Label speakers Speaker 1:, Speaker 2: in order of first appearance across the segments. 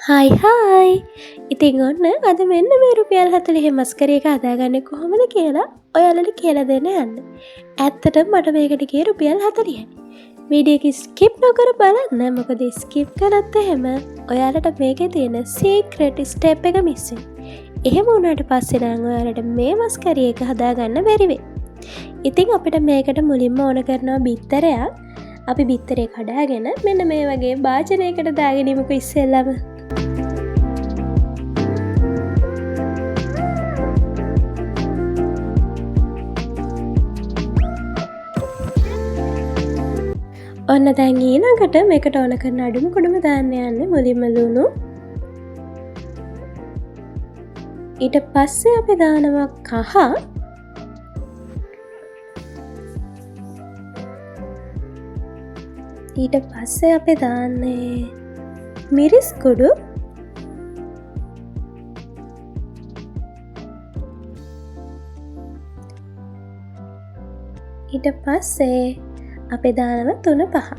Speaker 1: හයි ඉතින් ඔන්න අද මෙන්න මේ රුපියල් 40 මස්කරේ එක හදාගන්නේ කොහොමද කියලා ඔයාලට කියලා දෙන්න යන්න. ඇත්තටම මට මේකට ගියේ රුපියල් 40යි. වීඩියෝ එක ස්කිප් නොකර බලන්න. මොකද ස්කිප් කළොත් එහෙම ඔයාලට මේකේ තියෙන සීක්‍රට් ස්ටෙප් එක මිස් වෙනවා. එහෙම වුණාට පස්සේ නම් ඔයාලට මේ මස්කරේ එක හදාගන්න බැරි වෙයි. ඉතින් අපිට මේකට මුලින්ම ඕන කරනවා බිත්තරයක්. අපි බිත්තරේ කඩාගෙන මෙන්න මේ වගේ භාජනයකට දාගෙන ඉමුකෝ ඉස්සෙල්ලාම. ඔන්න දැන් ඊළඟට මේකට ඕන කරන අඩුම කුඩුම දාන්න යන්නේ මුලින්ම ලුණු. ඊට පස්සේ අපි දානවා කහ. ඊට පස්සේ අපි දාන්නේ මිරිස් කුඩු. ඊට පස්සේ අපි දානවා 3-5.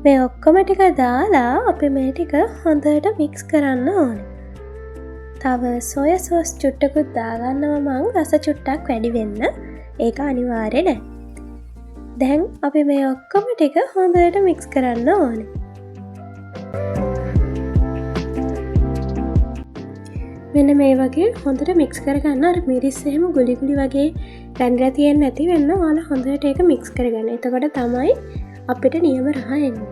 Speaker 1: මේ ඔක්කොම ටික දාලා අපි මේ ටික හොඳට මික්ස් කරන්න ඕනේ. තව සෝයා සෝස් චුට්ටකුත් දාගන්නවා මං රස චුට්ටක් වැඩි වෙන්න. ඒක අනිවාර්ය නෑ. දැන් අපි මේ ඔක්කොම ටික හොඳට මික්ස් කරන්න ඕනේ. මෙන්න මේ වගේ හොඳට මික්ස් කරගන්න. අර මිරිස් එහෙම ගුලි ගුලි වගේ රැඳලා තියෙන්නේ නැති වෙන්න ඔයාලා හොඳට ඒක මික්ස් කරගන්න. එතකොට තමයි අපිට නියම රහ එන්නේ.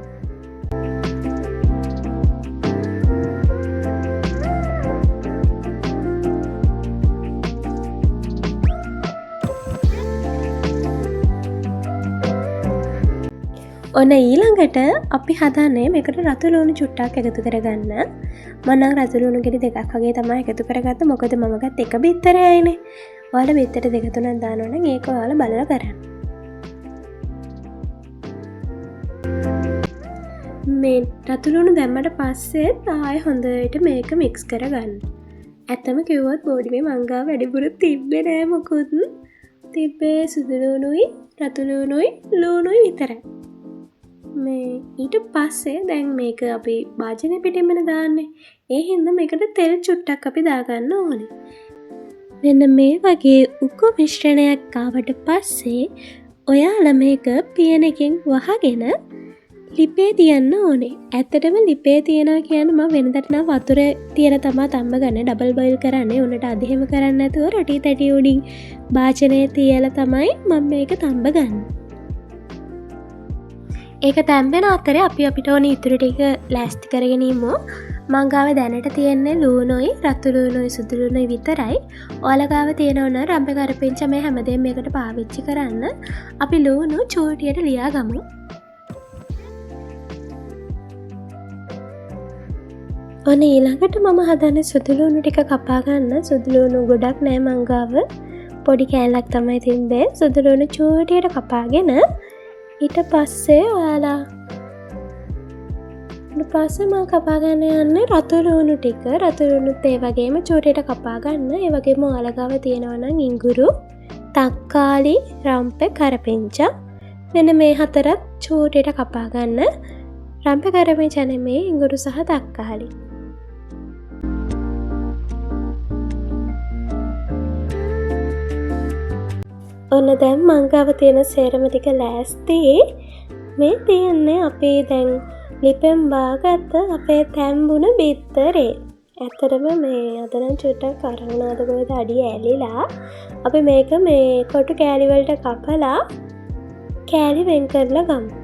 Speaker 1: ඔන්න ඊළඟට අපි හදන්නේ මේකට රතු ලුණු චුට්ටක් එකතු කරගන්න. මම නම් රතු ලුණු ගෙඩි දෙකක් වගේ තමයි එකතු කරගත්තේ. මොකද මම ගත්ත එක බිත්තරයයිනේ. ඔයාලා බිත්තර දෙක තුනක් දානවා නම් ඒක ඔයාලා බලලා කරන්න. මේ රතු ලුණු දැම්මට පස්සේ ආයෙ හොඳට මේක මික්ස් කරගන්න. ඇත්තම කිව්වොත් බෝඩිමේ මං ගාව වැඩිපුර තිබ්බේ නෑ මොකුත්. තිබ්බේ සුදු ලුණුයි රතු ලුණුයි ලුණුයි විතරයි. මේ ඊට පස්සේ දැන් මේක අපි භාජනය පිටින්මන දාන්නේ. ඒ හින්දා මේකට තෙල් චුට්ටක් අපි දාගන්න ඕනේ. මෙන්න මේ වගේ උකු මිශ්‍රණයක් ආවට පස්සේ ඔයාලා මේක පියනකින් වහගෙන ලිපේ තියන්න ඕනේ. ඇත්තටම ලිපේ තියනවා කියන්නේ මම වෙනදට නම් වතුරේ තියලා තමයි තම්බ ගන්න. ඩබල් බොයිල් කරන්නේ. උන්නට අධිහෙම කරන්නේ නැතුව රටි තැටි උඩින් භාජනයේ තියලා තමයි මම මේක තම්බ ගන්න. ඒක තැම්බෙන අතරේ අපි අපිට ඕන ඉතුරු ටික ලෑස්ති කරගෙන ඉමු. මං ගාව දැනට තියෙන්නේ ලුණුයි රතු ලුණුයි සුදු ලුණුයි විතරයි. ඔයාලා ගාව තියෙනවා නම් රම්බ කරපිංච මේ හැමදේම මේකට පාවිච්චි කරන්න. අපි ලුණු චූටියට ලියා ගමු. ඔන්න ඊළඟට මම හදන්නේ සුදු ලුණු ටික කපා ගන්න. සුදු ලුණු ගොඩක් නෑ මං ගාව. පොඩි කෑල්ලක් තමයි තිබ්බේ. සුදු ලුණු චූටියට කපාගෙන ඊට පස්සේ ඔයාලා මම කපා ගන්න යන්නේ රතු ලුණු ටික. රතු ලුණුත් ඒ වගේම චූටියට කපා ගන්න. ඒ වගේම ඔයාලා ගාව තියෙනවා නම් ඉඟුරු, තක්කාලි, රම්පේ, කරපිංචා මෙන්න මේ හතරත් චූටියට කපා ගන්න. රම්පේ කරපිංචා නෙමේ ඉඟුරු සහ තක්කාලි. ඔන්න දැන් මං ගාව තියෙන සේරම ටික ලෑස්ති. මේ තියන්නේ අපි දැන් ලිපෙන් බාගත්ත අපේ තැම්බුණ බිත්තරේ. ඇත්තටම මේ අද නම් චුට්ටක් කරවනාද කොහෙද අඩිය ඇලිලා. අපි මේක මේ කොටු කෑලි වලට කපලා කෑලි වෙන් කරලා ගමු.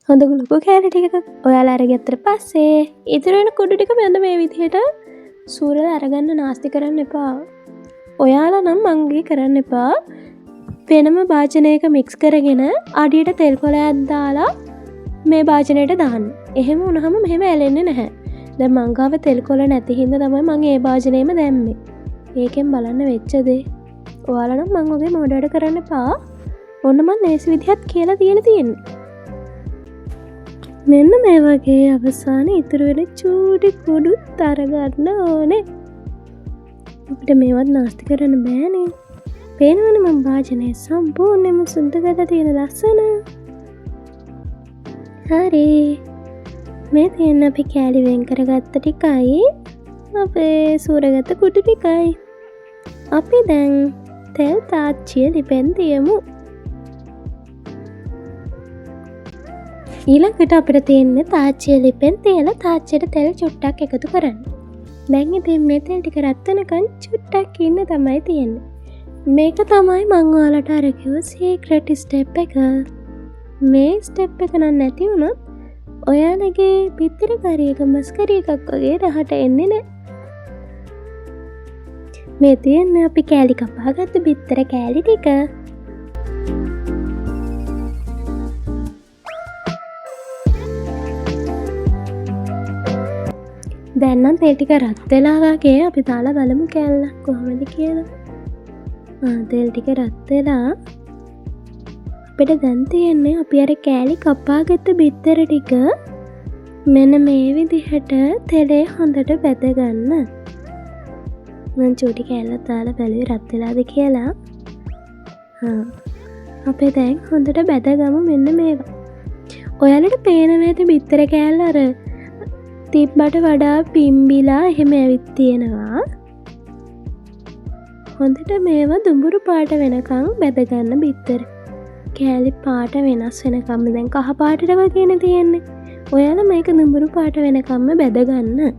Speaker 1: හොඳ ලොකු කෑලි ටික ඔයාලා අරගත්තට පස්සේ ඉතුරු වෙන කුඩු ටික මෙන්න මේ විදිහට සූරලා අරගන්න. නාස්ති කරන්න එපා. ඔයාලා නම් මංගේ කරන්න එපා. වෙනම භාජනයක මික්ස් කරගෙන අඩියට තෙල් කොලයක් දාලා මේ භාජනයට දාන්න. එහෙම වුණාම මෙහෙම ඇලෙන්නේ නැහැ. දැන් මං ගාව තෙල් කොළ නැති හින්දා තමයි මං ඒ භාජනයේම දැම්මේ. ඒකෙන් බලන්න වෙච්ච දේ. ඔයාලා නම් මං ඔගේ මොඩ වැඩ කරන්න එපා. ඔන්න මං ලේසි විදිහත් කියලා තියෙන්නේ. මෙන්න මේ වගේ අවසානයේ ඉතුරු වෙන චූටි කුඩුත් අරගන්න ඕනේ. අපිට මේවත් නාස්ති කරන්න බෑනේ. පේනවනේ මම වාජනේ සම්පූර්ණයෙන්ම සුද්ධ කරලා තියෙන ලස්සන. හරි. මේ තියෙන අපි කෑලි වෙන් කරගත්ත ටිකයි අපේ සූරගත්ත කුඩු ටිකයි. අපි දැන් තෙල් තාච්චිය ලිපෙන් තියමු. ඊළඟට අපිට තියෙන්නේ තාච්චිය ලිපෙන් තියලා තාච්චියට තෙල් චුට්ටක් එකතු කරන්න. දැන් ඉතින් මේ තෙල් ටික රත් වෙනකන් චුට්ටක් ඉන්න තමයි තියෙන්නේ. මේක තමයි මං ඔයාලට අර කිව්ව සීක්‍රට් ස්ටෙප් එක. මේ ස්ටෙප් එක නම් නැති වුණොත් ඔයාලගේ පිත්තර කරියක මස් කරිය එකක් වගේ රහට එන්නේ නැහැ. මේ තියෙන්නේ අපි කෑලි කපාගත්ත බිත්තර කෑලි ටික. දැන් නම් තෙල් ටික රත් වෙලා වගේ අපි දාලා බලමු කෑල්ලක් කොහොමද කියලා. තෙල් ටික රත් වෙලා අපිට දැන් තියෙන්නේ අපි අර කෑලි කපාගත්ත බිත්තර ටික මෙන්න මේ විදිහට තෙලේ හොඳට බැද ගන්න. මම චූටි කෑල්ලක් දාලා බැලුවේ රත් වෙලාද කියලා. අපේ දැන් හොඳට බැදගමු මෙන්න මේවා. ඔයාලට පේනවා ඇති බිත්තර කෑල්ල අර තිබ්බට වඩා පිම්බිලා එහෙම ඇවිත් තියෙනවා. හොඳට මේවා දුඹුරු පාට වෙනකන් බැදගන්න බිත්තර. කෑලි පාට වෙනස් වෙනකම්ම දැන් කහ පාටට වගේනේ තියෙන්නේ. ඔයාලා මේක දුඹුරු පාට වෙනකම්ම බැදගන්න.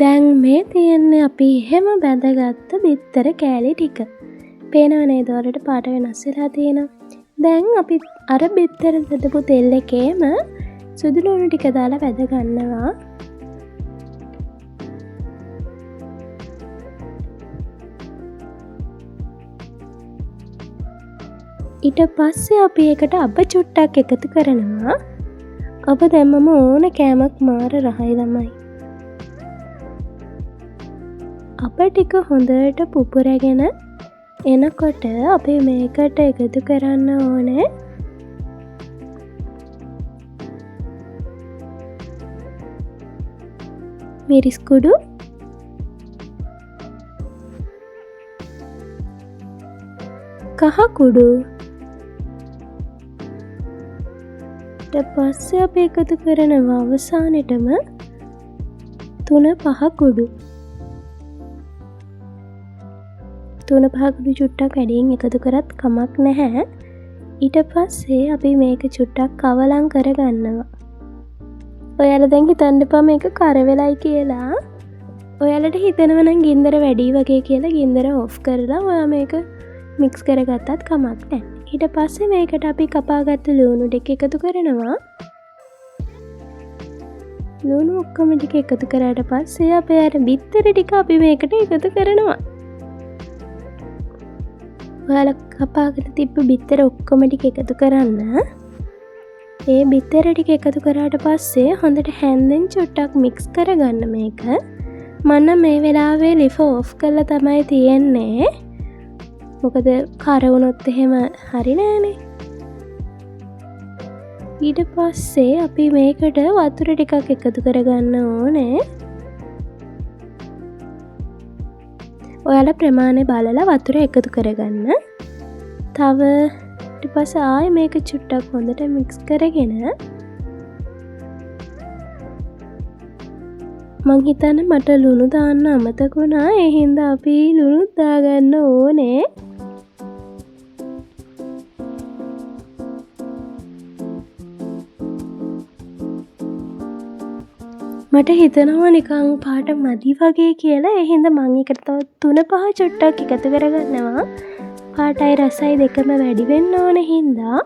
Speaker 1: දැන් මේ තියෙන්නේ අපි එහෙම බැඳගත්ත බිත්තර කෑලි ටික. පේනව නේද වලට පාට වෙනස් වෙලා තියෙනවා. දැන් අපි අර බිත්තර බෙදපු තෙල් එකේම සුදු ලුණු ටික දාලා බැද ගන්නවා. ඊට පස්සේ අපි ඒකට අබ චුට්ටක් එකතු කරනවා. අබ දැම්මම ඕන කෑමක් මාර රහයි ළමයි. අප ටික හොඳට පුපුරගෙන එනකොට අපි මේකට එකතු කරන්න ඕනේ මිරිස් කුඩු, කහ කුඩු, ඊට පස්සේ අපි එකතු කරනවා අවසානෙටම 3-5 කුඩු. 3-5 කුඩු චුට්ටක් වැඩියෙන් එකතු කරත් කමක් නැහැ. ඊට පස්සේ අපි මේක චුට්ටක් කවලම් කරගන්නවා. ඔයාලා දැන් හිතන්න එපා මේක කර වෙලයි කියලා. ඔයාලට හිතෙනවා නම් ගින්දර වැඩි වගේ කියලා ගින්දර ඔෆ් කරලා ඔයා මේක මික්ස් කරගත්තත් කමක් නැහැ. ඊට පස්සේ මේකට අපි කපාගත්ත ලුණු ටික එකතු කරනවා. ලුණු ඔක්කොම ටික එකතු කරාට පස්සේ අපේ අර බිත්තර ටික අපි මේකට එකතු කරනවා. ඔයාලා කපාගෙන තිබ්බ බිත්තර ඔක්කොම ටික එකතු කරන්න. ඒ බිත්තර ටික එකතු කරාට පස්සේ හොඳට හැන්දෙන් චුට්ටක් මික්ස් කරගන්න මේක. මම මේ වෙලාවේ ලිෆ ඔෆ් කරලා තමයි තියෙන්නේ. මොකද කර වුණොත් එහෙම හරි නෑනේ. ඊට පස්සේ අපි මේකට වතුර ටිකක් එකතු කරගන්න ඕනේ. ඔයාලා ප්‍රමාණය බලලා වතුර එකතු කරගන්න. තව ඊට පස්සේ ආයෙ මේක චුට්ටක් හොඳට මික්ස් කරගෙන මං හිතන්නේ මට ලුණු දාන්න අමතක වුණා. ඒ හින්දා අපි ලුණු දාගන්න ඕනේ. මට හිතනවා නිකං පාට මදි වගේ කියලා. ඒ හින්දා මං එකට තව 3-5 චුට්ටක් එකතු කරගන්නවා. පාටයි රසයි දෙකම වැඩි වෙන්න ඕන හින්දා.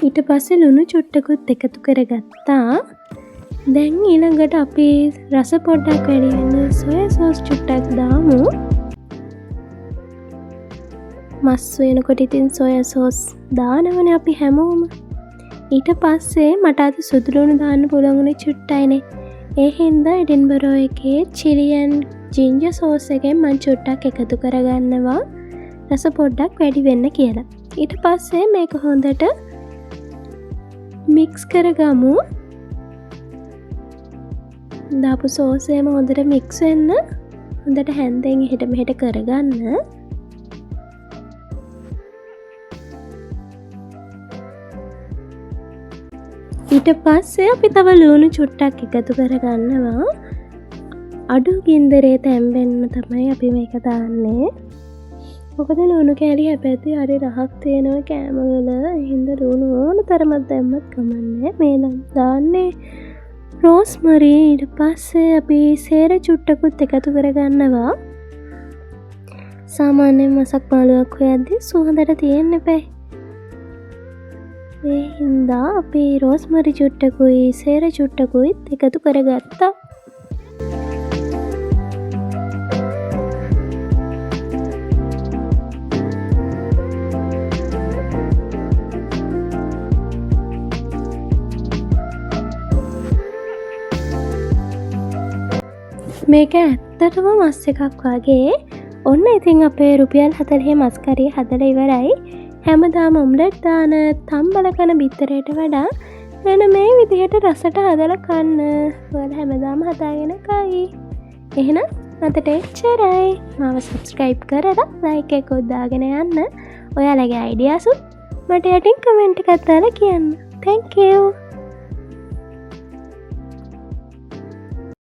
Speaker 1: ඊට පස්සේ ලුණු චුට්ටකුත් එකතු කරගත්තා. දැන් ඊළඟට අපි රස පොඩ්ඩක් වැඩි වෙන සොයා සෝස් චුට්ටක් දාමු. මස් වෙනකොට ඉතින් සොයා සෝස් දානවනේ අපි හැමෝම. ඊට පස්සේ මට අද සුදු ලුණු දාන්න පුළුවන් උනේ චුට්ටයිනේ. ඒ හින්දා එඩින්බරෝ එකේ chili and ginger sauce එකෙන් මම චුට්ටක් එකතු කරගන්නවා රස පොඩ්ඩක් වැඩි වෙන්න කියලා. ඊට පස්සේ මේක හොඳට මික්ස් කරගමු. දාපු සෝස් එකම හොඳට මික්ස් වෙන්න හොඳට හැන්දෙන් එහෙට මෙහෙට කරගන්න. ඊට පස්සේ අපි තව ලුණු චුට්ටක් එකතු කරගන්නවා. අඩු ගින්දරේ තැම්බෙන්න තමයි අපි මේක දාන්නේ. මොකද ලුණු කෑලි හැබැයි හරි රහක් තියෙනවා කෑමවල. හින්දා ලුණු ඕන තරමක් දැම්මත් කමන්නේ. මේ නම් දාන්නේ රෝස්මරි. ඊට පස්සේ අපි සේර චුට්ටකුත් එකතු කරගන්නවා. සාමාන්‍යයෙන් මසක් මාළුවක් හොයද්දී සුවඳට තියෙන්න එපා. ඒ හින්දා අපි රෝස්මරි චුට්ටකුයි සේර චුට්ටකුයිත් එකතු කරගත්තා. මේක ඇත්තටම මස් එකක් වගේ. ඔන්න ඉතින් අපේ රුපියල් 40 මස් කරිය හදලා ඉවරයි. හැමදාම ඔම්ලට් දාන තම්බල කන බිත්තරයට වඩා වෙන මේ විදිහට රසට හදලා කන්න. ඔයාලා හැමදාම හදාගෙන කයි. එහෙනම් අදට එච්චරයි. මාව subscribe කරලා like එකක් දාගෙන යන්න. ඔයාලගේ ideas උත් මට යටින් comment එකක් දාලා කියන්න. Thank you.